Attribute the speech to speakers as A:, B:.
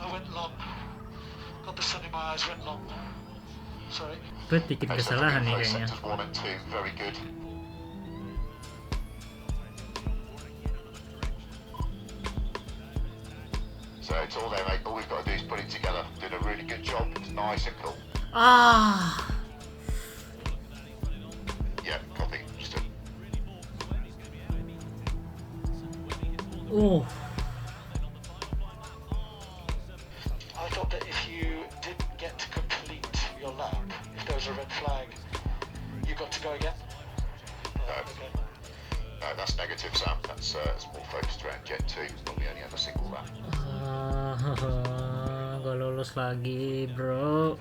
A: I went long. Got the sun in my eyes, went long. Sorry.
B: Gue bikin kesalahan nih kayaknya.
C: Sectors 1 and 2, very good. So it's all there, mate. All we've got to do is put it together. Did a really good job. It's nice and cool.
B: Ah.
C: Yeah, copy. Just a...
B: Oh.
A: I thought that if you didn't get to complete your lap, if there was a red flag, you got to go again?
C: No.
A: Okay.
C: No, that's negative, Sam. That's more focused around Jet 2. Probably only have a single lap.
B: Gak lulus lagi, bro.